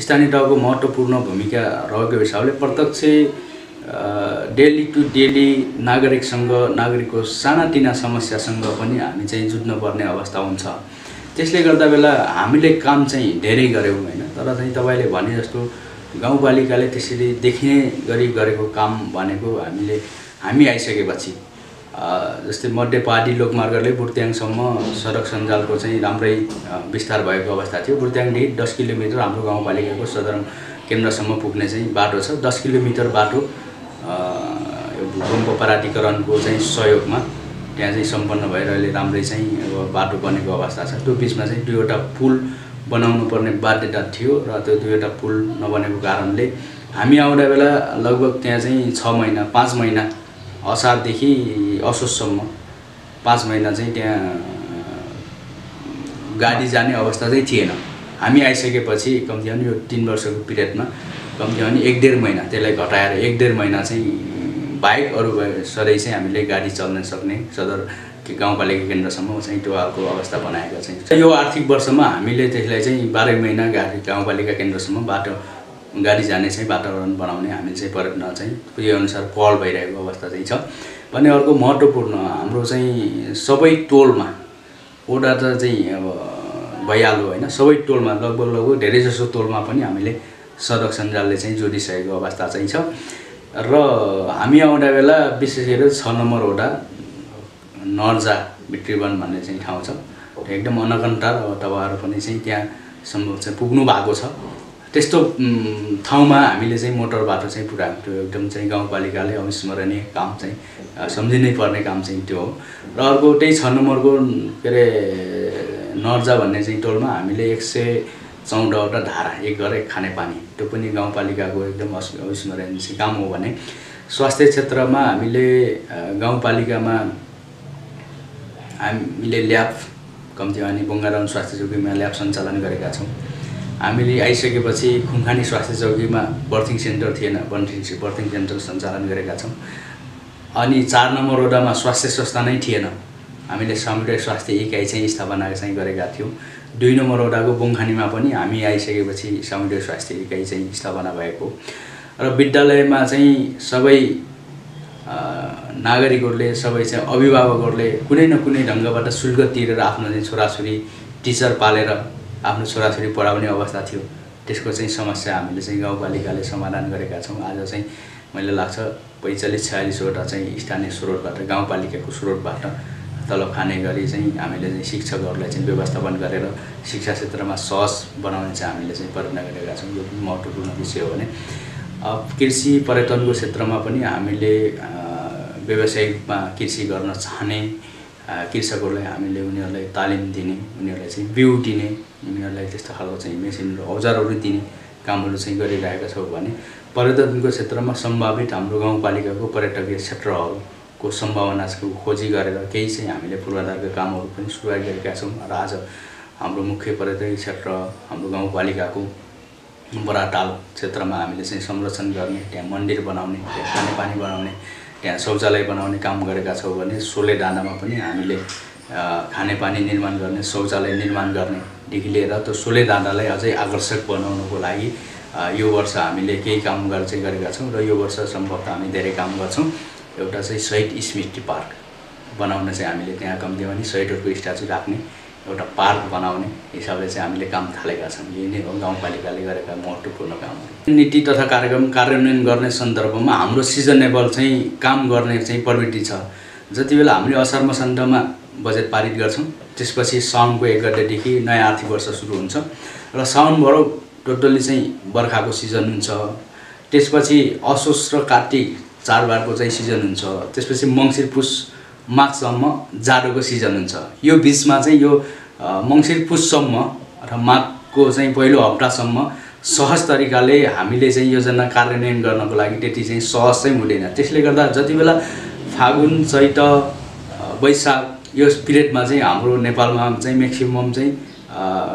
स्थानीय तहको महत्त्वपूर्ण भूमिका रहेको हिसाबले प्रत्यक्ष डेली टु डेली नागरिकको सानातिना समस्यासँग पनि हामी चाहिँ जुझ्नुपर्ने अवस्था हुन्छ। त्यसले गर्दा बेला हामीले काम चाहिँ धेरै गर्यौं हैन, तर चाहिँ तपाईले भने जस्तो गाउँपालिकाले त्यसरी देखिने गरी गरेको काम भनेको हामी आइसकेपछि जस्तै मध्य पहाडी लोकमार्गले बुर्त्याङसम्म सडक सञ्जालको चाहिँ राम्रै विस्तार भएको अवस्था थियो। बुर्त्याङदेखि 10 किलोमिटर हाम्रो गाउँपालिकाको सदर केन्द्रसम्म पुग्ने चाहिँ बाटो छ। 10 किलोमिटर बाटो भूकम्प पराटीकरणको चाहिँ सहयोगमा त्यहाँ चाहिँ सम्पन्न भएर अहिले राम्रै चाहिँ बाटो बनेको अवस्था छ। त्यो बीचमा चाहिँ दुईवटा पुल बनाउनु पर्ने बाध्यता थियो र त्यो दुईवटा पुल नबनेको कारणले हामी आउँदा बेला लगभग त्यहाँ चाहिँ 6 महिना 5 महिना असारदेखि असोजसम्म 5 महिना चाहिँ त्यहाँ गाडी जाने अवस्था चाहिँ थिएन। हामी आइसकेपछि कम्ती भने यो 3 वर्षको पिरियडमा कम्ती भने 1.5 महिना त्यसलाई घटाएर 1.5 महिना चाहिँ बाइक अरु सधैँ चाहिँ हामीले गाडी चल्न सक्ने सदर गाउँपालिका केन्द्रसम्म चाहिँ त्यो हालको अवस्था बनाएका छौं। यो आर्थिक वर्षमा हामीले त्यसलाई चाहिँ 12 महिना गाडी गाउँपालिका केन्द्रसम्म बाटो गाडी जाने चाहिँ वातावरण बनाउने हामी चाहिँ प्रयत्न चाहिँ त्यो अनुसार पहल भइरहेको अवस्था चाहिँ छ। भने अर्को महत्त्वपूर्ण हाम्रो चाहिँ सबै टोलमा ओडा त चाहिँ अब भइहाल्यो हैन, सबै टोलमा लगभग धेरै जसो टोलमा पनि हामीले सडक सञ्जालले चाहिँ जोडिसकेको अवस्था चाहिँ छ। र हामी आउँदा बेला विशेष गरी 6 नम्बर ओडा नर्जा भित्रीवन भन्ने चाहिँ ठाउँ छ। एकदम अनकन्टा र तपाईहरु पनि चाहिँ त्यहाँ सम्भव चाहिँ पुग्नु भएको छ। त्यस्तो ठाउँमा हामीले चाहिँ मोटर बाटो चाहिँ पुरा त्यो एकदम चाहिँ गाउँपालिकाले अविस्मरणीय काम चाहिँ सम्झिनै पर्ने काम चाहिँ त्यो हो। र अर्को त्यही 6 नम्बरको के रे नर्जा भन्ने चाहिँ टोलमा हामीले 114 वटा धारा एक गरे खानेपानी त्यो पनि गाउँपालिकाको एकदम अविस्मरणीय चाहिँ काम हो। भने स्वास्थ्य क्षेत्रमा हामीले गाउँपालिकामा हामीले ल्याब कम्ती भने बङ्गाराउन स्वास्थ्य चौकीमा ल्याब सञ्चालन गरेका छौं। हामीले आइसकेपछि खुङखानी स्वास्थ्य चौकीमा बर्थिङ सेन्टर थिएन, बर्थिङ सेन्टर सञ्चालन गरेका छौं। अनि 4 नम्बर वडामा स्वास्थ्य संस्था नै थिएन, हामीले सामुदायिक स्वास्थ्य इकाइ चाहिँ स्थापना चाहिँ गरेका थियौं। 2 नम्बर वडाको बोङखानीमा पनि हामी आइसकेपछि सामुदायिक स्वास्थ्य इकाइ चाहिँ स्थापना भएको। र विद्यालयमा चाहिँ सबै नागरिकहरूले सबै चाहिँ अभिभावकहरूले कुनै न कुनै ढंगबाट शुल्क तिरेर आफ्नो चाहिँ छोराछोरी टिचर पालेर आफ्नो छोराछोरी पढाउने अवस्था थियो। त्यसको चाहिँ समस्या हामीले चाहिँ गाउँपालिकाले समाधान गरेका छौं। आज चाहिँ मैले लाग्छ 45-46 वटा चाहिँ स्थानीय स्रोतबाट गाउँपालिकाको स्रोतबाट तलब खाने गरी चाहिँ हामीले चाहिँ शिक्षकहरूलाई चाहिँ व्यवस्थापन गरेर शिक्षा क्षेत्रमा सहज बनाउने चाहिँ हामीले चाहिँ प्रयत्न गरेका छौं। यो महत्त्वपूर्ण विषय हो। भने कृषि पर्यटनको क्षेत्रमा पनि हामीले व्यावसायिकमा कृषि गर्न चाहने कृषकहरूलाई हामीले उनीहरूलाई तालिम दिने, उनीहरूलाई चाहिँ बिउ दिने, उनीहरूलाई त्यस्तो खालको चाहिँ मेसिन र औजारहरू दिने कामहरू चाहिँ गरिरहेका छौं। भने पर्यटनको क्षेत्रमा सम्भावित हाम्रो गाउँपालिकाको पर्यटकीय क्षेत्रहरूको सम्भावनाको खोजी गरेर केही चाहिँ हामीले पूर्वाधारका कामहरू पनि सुरुवात गरेका छौं। र आज हाम्रो मुख्य पर्यटकीय क्षेत्र हाम्रो गाउँपालिकाको बराटाल क्षेत्रमा हामीले चाहिँ संरक्षण गर्ने, त्यहाँ मन्दिर बनाउने, त्यहाँ खानेपानी बनाउने, त्यहाँ शौचालय बनाउने काम गरेका छौं। भने सोले डाँडामा पनि हामीले खानेपानी निर्माण गर्ने, शौचालय निर्माण गर्ने देखि लिएर त्यो सोले डाँडालाई अझै आकर्षक बनाउनको लागि यो वर्ष हामीले केही काम गरेका छौं। र यो वर्ष सम्भवतः हामी धेरै काम गर्छौं। एउटा चाहिँ शहीद स्मृति पार्क बनाउन चाहिँ हामीले त्यहाँ कम्ती भने शहीदहरुको स्ट्याचु राख्ने एउटा पार्क बनाउने हिसाबले चाहिँ हामीले काम थालेका छौं। यही नै हो गाउँपालिकाले गरेका महत्त्वपूर्ण कामहरू। नीति तथा कार्यक्रम कार्यान्वयन गर्ने सन्दर्भमा हाम्रो सिजनेबल चाहिँ काम गर्ने चाहिँ प्रवृत्ति छ। जतिबेला हामीले असार मसान्तमा बजेट पारित गर्छौं, त्यसपछि साउनको 1 गतेदेखि नयाँ आर्थिक वर्ष सुरु हुन्छ र साउनभर टोटली चाहिँ बर्खाको सिजन हुन्छ। त्यसपछि असोज र कार्तिक चाडबाडको चाहिँ सिजन हुन्छ। त्यसपछि मङ्सिर पुस माघसम्म जाडोको सिजन हुन्छ। यो बीचमा चाहिँ यो मङ्सिर पुससम्म र माघको चाहिँ पहिलो हप्तासम्म सहज तरिकाले हामीले चाहिँ योजना कार्यान्वयन गर्नको लागि त्यति चाहिँ सहज चाहिँ हुँदैन। त्यसले गर्दा जतिबेला फागुन चैत वैशाख यो पिरियडमा चाहिँ हाम्रो नेपालमा चाहिँ म्याक्सिमम चाहिँ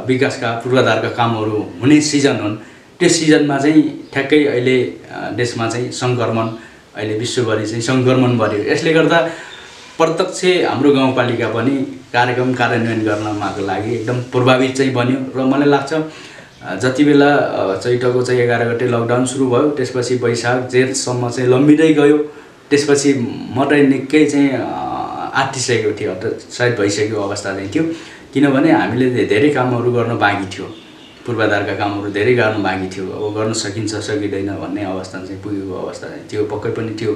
विकासका पूर्वाधारका कामहरू हुने सिजन हुन्। त्यो सिजनमा चाहिँ ठ्याक्कै अहिले देशमा चाहिँ संक्रमण अहिले विश्वभरि चाहिँ संक्रमण बढ्यो। यसले गर्दा प्रत्यक्ष हाम्रो गाउँपालिका पनि कार्यक्रम कार्यान्वयन गर्नमा लागि एकदम प्रभावित चाहिँ बन्यो। र मलाई लाग्छ जति बेला चैतको चाहिँ 11 गते लकडाउन सुरु भयो, त्यसपछि वैशाख जेठसम्म चाहिँ लम्बिँदै गयो। त्यसपछि मकै निकै चाहिँ आत्तिसकेको थियो, सायद भइसकेको अवस्था चाहिँ थियो। किनभने हामीले धेरै कामहरू गर्न बाँकी थियो, पूर्वाधारका कामहरू धेरै गर्न बाँकी थियो। अब गर्न सकिन्छ सकिँदैन भन्ने अवस्था चाहिँ पुगेको अवस्था चाहिँ थियो, पक्कै पनि थियो।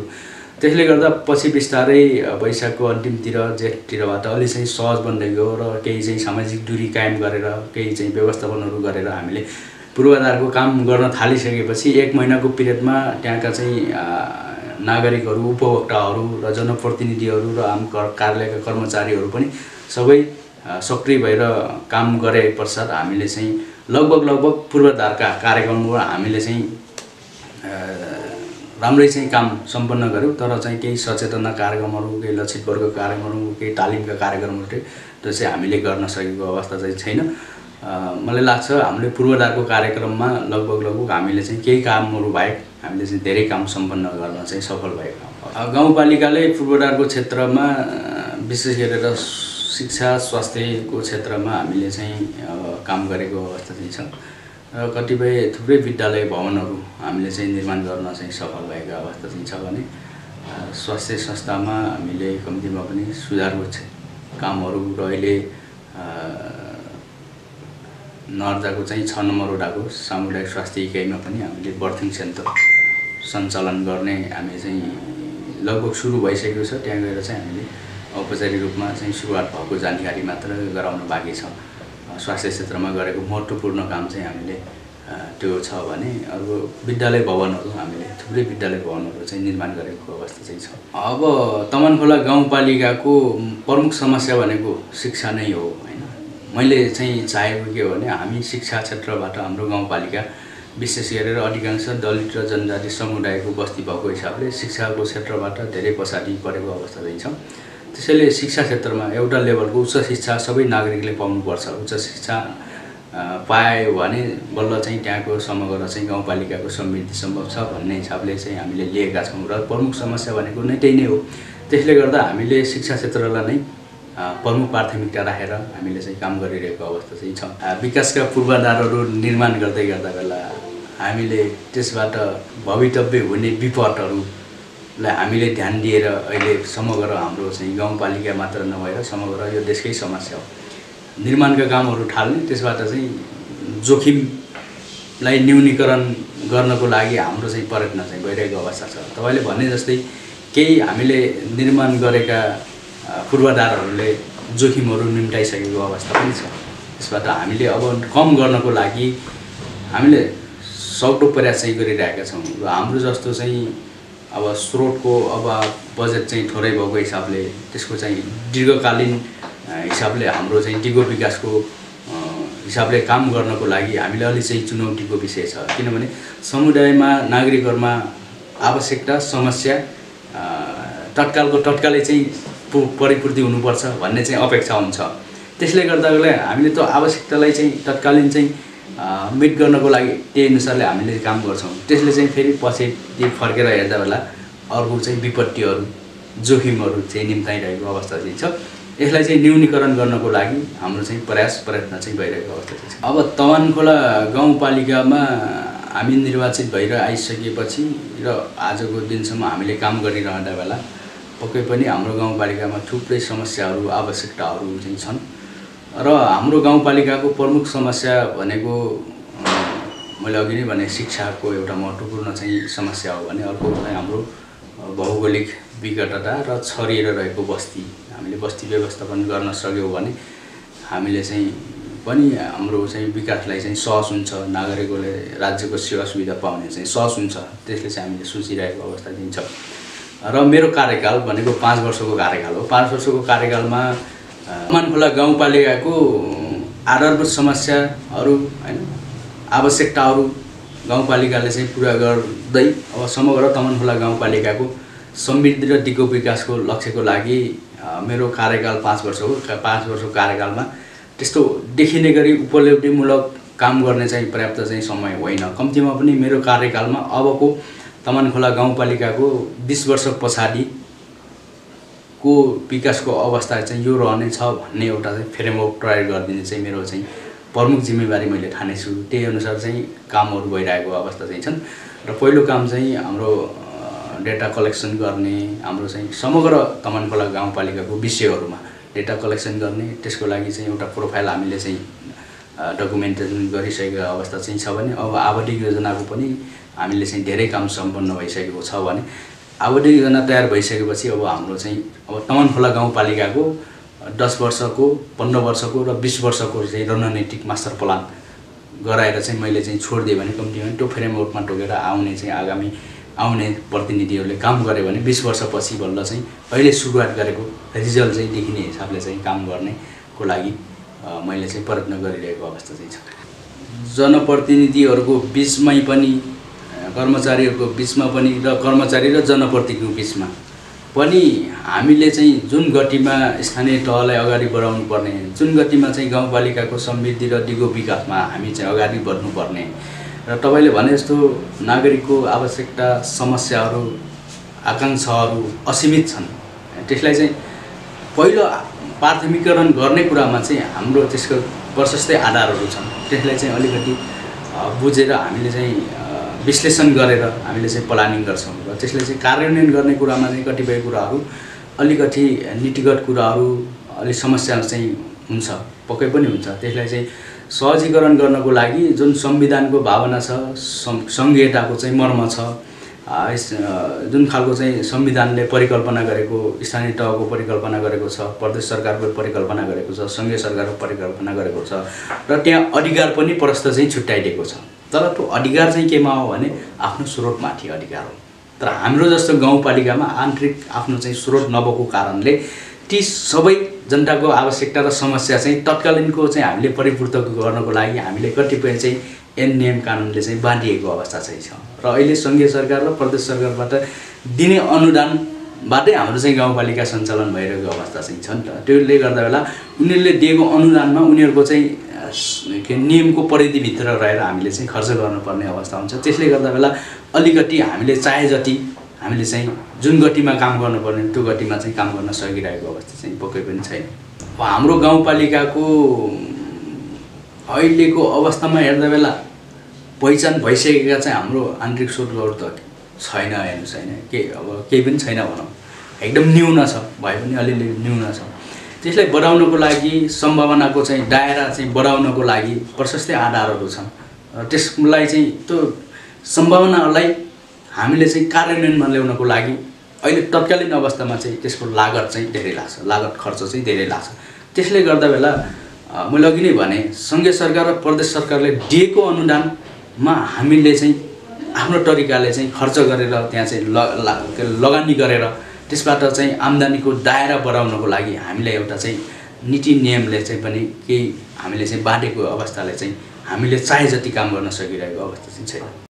त्यसले गर्दा पछि बिस्तारै वैशाखको अन्तिमतिर जेठतिरबाट अलि चाहिँ सहज बन्दै गयो र केही चाहिँ सामाजिक दूरी कायम गरेर केही चाहिँ व्यवस्थापनहरू गरेर हामीले पूर्वाधारको काम गर्न थालिसकेपछि 1 महिनाको पिरियडमा त्यहाँका चाहिँ नागरिकहरू, उपभोक्ताहरू र जनप्रतिनिधिहरू र आम कार्यालयका कर्मचारीहरू पनि सबै सक्रिय भएर काम गरे पश्चात हामीले चाहिँ लगभग पूर्वाधारका कार्यक्रमबाट हामीले चाहिँ राम्रै चाहिँ काम सम्पन्न गर्यौं। तर चाहिँ केही सचेतना कार्यक्रमहरू, केही लक्षित वर्ग कार्यक्रमहरू, केही तालिमका कार्यक्रमहरू थियो, त्यो चाहिँ हामीले गर्न सकेको अवस्था चाहिँ छैन। मलाई लाग्छ हामीले पूर्वाधारको कार्यक्रममा लगभग हामीले चाहिँ केही कामहरू बाहेक हामीले चाहिँ धेरै काम सम्पन्न गर्न चाहिँ सफल भएको। गाउँपालिकाले पूर्वाधारको क्षेत्रमा विशेष गरेर शिक्षा स्वास्थ्यको क्षेत्रमा हामीले चाहिँ काम गरेको अवस्था चाहिँ छ। कतिपय थुप्रै विद्यालय भवनहरू हामीले चाहिँ निर्माण गर्न चाहिँ सफल भएको अवस्था चाहिँ छ भने स्वास्थ्य संस्थामा हामीले कम्तीमा पनि सुधारको कामहरू र अहिले नर्जाको चाहिँ 6 नम्बर वडाको सामुदायिक स्वास्थ्य इकाइमा पनि हामीले बर्थिङ सेन्टर सञ्चालन गर्ने हामी चाहिँ लगभग सुरु भइसकेको छ। त्यहाँ गएर चाहिँ हामीले औपचारिक रूपमा चाहिँ सुरुवात भएको जानकारी मात्र गराउन बाँकी छ। स्वास्थ्य क्षेत्रमा गरेको महत्त्वपूर्ण काम चाहिँ हामीले त्यो छ भने अब विद्यालय भवनहरू हामीले थुप्रै विद्यालय भवनहरू चाहिँ निर्माण गरेको अवस्था चाहिँ छ। अब तमनखोला गाउँपालिकाको प्रमुख समस्या भनेको शिक्षा नै हो हैन। मैले चाहिँ चाहेको के हो भने हामी शिक्षा क्षेत्रबाट हाम्रो गाउँपालिका विशेष गरेर अधिकांश दलित र जनजाति समुदायको बस्ती भएको हिसाबले शिक्षाको क्षेत्रबाट धेरै पछाडि परेको अवस्था चाहिँ छ। त्यसैले शिक्षा क्षेत्रमा एउटा लेभलको उच्च शिक्षा सबै नागरिकले पाउनुपर्छ। उच्च शिक्षा पायो भने बल्ल चाहिँ त्यहाँको समग्र चाहिँ गाउँपालिकाको समृद्धि सम्भव छ भन्ने हिसाबले चाहिँ हामीले लिएका छौँ र प्रमुख समस्या भनेको नै त्यही नै हो। त्यसले गर्दा हामीले शिक्षा क्षेत्रलाई नै प्रमुख प्राथमिकता राखेर हामीले चाहिँ काम गरिरहेको अवस्था चाहिँ छ। विकासका पूर्वाधारहरू निर्माण गर्दै गर्दा बेला हामीले त्यसबाट भवितव्य हुने विपदहरूलाई हामीले ध्यान दिएर अहिले समग्र हाम्रो चाहिँ गाउँपालिका मात्र नभएर समग्र यो देशकै समस्या हो। निर्माणका कामहरू थाल्ने, त्यसबाट चाहिँ जोखिमलाई न्यूनीकरण गर्नको लागि हाम्रो चाहिँ प्रयत्न चाहिँ भइरहेको अवस्था छ। तपाईले भने जस्तै केही हामीले निर्माण गरेका पूर्वाधारहरूले जोखिमहरू निम्टाइसकेको अवस्था पनि छ। त्यसबाट हामीले अब कम गर्नको लागि हामीले सक्दो प्रयास चाहिँ गरिरहेका छौँ र हाम्रो जस्तो चाहिँ अब स्रोतको अब बजेट चाहिँ थोरै भएको हिसाबले त्यसको चाहिँ दीर्घकालीन हिसाबले हाम्रो चाहिँ दिगो विकासको हिसाबले काम गर्नको लागि हामीले अलि चाहिँ चुनौतीको विषय छ। किनभने समुदायमा नागरिकहरुमा आवश्यकता समस्या तत्कालको तत्कालै चाहिँ परिपूर्ति हुनुपर्छ भन्ने चाहिँ अपेक्षा हुन्छ। त्यसले गर्दाले हामीले त्यो आवश्यकतालाई चाहिँ तत्कालीन चाहिँ मिट गर्नको लागि त्यही अनुसारले हामीले काम गर्छौं। त्यसले चाहिँ फेरि पछि फर्केर हेर्दा बेला अर्को चाहिँ विपत्तिहरू जोखिमहरू चाहिँ निम्ताइरहेको अवस्था चाहिँ छ। यसलाई चाहिँ न्यूनीकरण गर्नको लागि हाम्रो चाहिँ प्रयत्न चाहिँ भइरहेको अवस्था छ। अब तमनखोला गाउँपालिकामा हामी निर्वाचित भएर आइसकेपछि र आजको दिनसम्म हामीले काम गरिरहँदा बेला पक्कै पनि हाम्रो गाउँपालिकामा थुप्रै समस्याहरू आवश्यकताहरू चाहिँ छन् र हाम्रो गाउँपालिकाको प्रमुख समस्या भनेको मैले अघि नै भने शिक्षाको एउटा महत्त्वपूर्ण चाहिँ समस्या हो भने अर्को चाहिँ हाम्रो भौगोलिक विकटता र छरिएर रहेको बस्ती। हामीले बस्ती व्यवस्थापन गर्न सक्यौं भने हामीले चाहिँ पनि हाम्रो चाहिँ विकासलाई चाहिँ सहज हुन्छ, नागरिकले राज्यको सेवा सुविधा पाउने चाहिँ सहज हुन्छ। त्यसले चाहिँ हामीले सोचिरहेको अवस्था दिन्छ। र मेरो कार्यकाल भनेको 5 वर्षको कार्यकाल हो। 5 वर्षको कार्यकालमा तमनखोला गाउँपालिकाको आधारभूत समस्याहरू हैन आवश्यकताहरू गाउँपालिकाले चाहिँ पूरा गर्दै अब समग्र तमनखोला गाउँपालिकाको समृद्धि र दिगो विकासको लक्ष्यको लागि मेरो कार्यकाल 5 वर्षको 5 वर्षको कार्यकालमा त्यस्तो देखिने गरी उपलब्धिमूलक काम गर्ने चाहिँ पर्याप्त चाहिँ समय होइन। कम्तीमा पनि मेरो कार्यकालमा अबको तमनखोला गाउँपालिकाको 20 वर्ष पछाडिको विकासको अवस्था चाहिँ यो रहने छ भन्ने एउटा चाहिँ फ्रेमवर्क तयार गरिदिने चाहिँ मेरो चाहिँ प्रमुख जिम्मेवारी मैले ठानेछु। त्यही अनुसार चाहिँ कामहरू भइरहेको अवस्था चाहिँ छन् र पहिलो काम चाहिँ हाम्रो डेटा कलेक्सन गर्ने, हाम्रो चाहिँ समग्र तमनखोला गाउँपालिकाको विषयहरूमा डेटा कलेक्सन गर्ने, त्यसको लागि चाहिँ एउटा प्रोफाइल हामीले चाहिँ डकुमेन्टेसन गरिसकेको अवस्था चाहिँ छ भने अब आवधिक योजनाको पनि हामीले चाहिँ धेरै काम सम्पन्न भइसकेको छ भने आवधिक योजना तयार भइसकेपछि अब हाम्रो चाहिँ अब तमनखोला गाउँपालिकाको 10 वर्षको, 15 वर्षको र 20 वर्षको चाहिँ रणनीतिक मास्टर प्लान गराएर चाहिँ मैले चाहिँ छोडिदिएँ भने कम्तीमा त्यो फ्रेमवर्कमा टोकेर आउने चाहिँ आगामी आउने प्रतिनिधिहरूले काम गरे भने 20 वर्षपछि बल्ल चाहिँ अहिले सुरुवात गरेको रिजल्ट चाहिँ देखिने हिसाबले चाहिँ काम गर्नेको लागि मैले चाहिँ प्रयत्न गरिरहेको अवस्था चाहिँ छ। जनप्रतिनिधिहरूको बिचमै पनि, कर्मचारीहरूको बिचमा पनि र कर्मचारी र जनप्रतिनिधिको बिचमा पनि हामीले चाहिँ जुन गतिमा स्थानीय तहलाई अगाडि बढाउनु पर्ने, जुन गतिमा चाहिँ गाउँपालिकाको समृद्धि र दिगो विकासमा हामी चाहिँ अगाडि बढ्नुपर्ने र तपाईले भने जस्तो नागरिकको आवश्यकता, समस्याहरू, आकांक्षाहरू असीमित छन्। त्यसलाई चाहिँ पहिलो प्राथमिकरण गर्ने कुरामा चाहिँ हाम्रो त्यसको प्रशस्तै आधारहरू छन्। त्यसलाई चाहिँ अलिकति बुझेर हामीले चाहिँ विश्लेषण गरेर हामीले चाहिँ प्लानिङ गर्छौँ र त्यसले चाहिँ कार्यान्वयन गर्ने कुरामा चाहिँ कतिपय कुराहरू अलिकति नीतिगत कुराहरू अलि समस्या चाहिँ हुन्छ, पक्कै पनि हुन्छ। त्यसलाई चाहिँ सहजीकरण गर्नको लागि जुन संविधानको भावना छ, संघीयताको चाहिँ मर्म छ, जुन खालको चाहिँ संविधानले परिकल्पना गरेको, स्थानीय तहको परिकल्पना गरेको छ, प्रदेश सरकारको परिकल्पना गरेको छ, संघीय सरकारको परिकल्पना गरेको छ र त्यहाँ अधिकार पनि प्रस्थ चाहिँ छुट्याइदिएको छ। तर त्यो अधिकार चाहिँ केमा हो भने आफ्नो स्रोतमाथि अधिकार हो। तर हाम्रो जस्तो गाउँपालिकामा आन्तरिक आफ्नो चाहिँ स्रोत नभएको कारणले ती सबै जनताको आवश्यकता र समस्या चाहिँ तत्कालीनको चाहिँ हामीले परिपूर्ति गर्नको लागि हामीले कतिपय चाहिँ ऐन नियम कानुनले चाहिँ बाँधिएको अवस्था चाहिँ छ र अहिले संघीय सरकार र प्रदेश सरकारबाट दिने अनुदानबाटै हाम्रो चाहिँ गाउँपालिका सञ्चालन भइरहेको अवस्था चाहिँ छ नि त। त्यसले गर्दा बेला उनीहरूले दिएको अनुदानमा उनीहरूको चाहिँ नियमको परिधिभित्र रहेर हामीले चाहिँ खर्च गर्नुपर्ने अवस्था हुन्छ। त्यसले गर्दा बेला अलिकति हामीले चाहे जति हामीले चाहिँ जुन गतिमा काम गर्नुपर्ने त्यो गतिमा चाहिँ काम गर्न सकिरहेको अवस्था चाहिँ पक्कै पनि छैन। हाम्रो गाउँपालिकाको अहिलेको अवस्थामा हेर्दा बेला पहिचान भइसकेका चाहिँ हाम्रो आन्तरिक स्रोतहरू त छैन, हेर्नु छैन, अब केही पनि छैन भनौँ, एकदम न्यून छ, भए पनि अलिअलि न्यून छ। त्यसलाई बढाउनको लागि सम्भावनाको चाहिँ दायरा चाहिँ बढाउनको लागि प्रशस्तै आधारहरू छन् र त्यसलाई चाहिँ त्यो सम्भावनाहरूलाई हामीले चाहिँ कार्यान्वयनमा ल्याउनको लागि अहिले तत्कालीन अवस्थामा चाहिँ त्यसको लागत चाहिँ धेरै लाग्छ, लागत खर्च चाहिँ धेरै लाग्छ। त्यसले गर्दा बेला मैले अघि नै भने संघीय सरकार र प्रदेश सरकारले दिएको अनुदानमा हामीले चाहिँ आफ्नो तरिकाले चाहिँ खर्च गरेर त्यहाँ चाहिँ लगानी गरेर त्यसबाट चाहिँ आम्दानीको दायरा बढाउनको लागि हामीले एउटा चाहिँ नीति नियमले चाहिँ पनि केही हामीले चाहिँ बाँडेको अवस्थाले चाहिँ हामीले चाहे जति काम गर्न सकिरहेको अवस्था चाहिँ छैन।